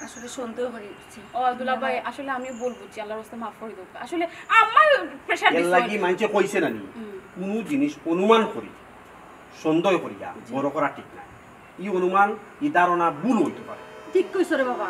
আসলে সন্দেহ করেছি ও দুলাভাই আসলে আমি বলবো যে আল্লাহর রাস্তায় মাফ করে দাও আসলে আমার প্রেসার এর লাগি মানছে কইছে না নি কোন জিনিস অনুমান করি সন্দেহ করিয়া বড় করা ঠিক না ই অনুমান ই ধারণা ভুল হইতে পারে ঠিক কইছো রে বাবা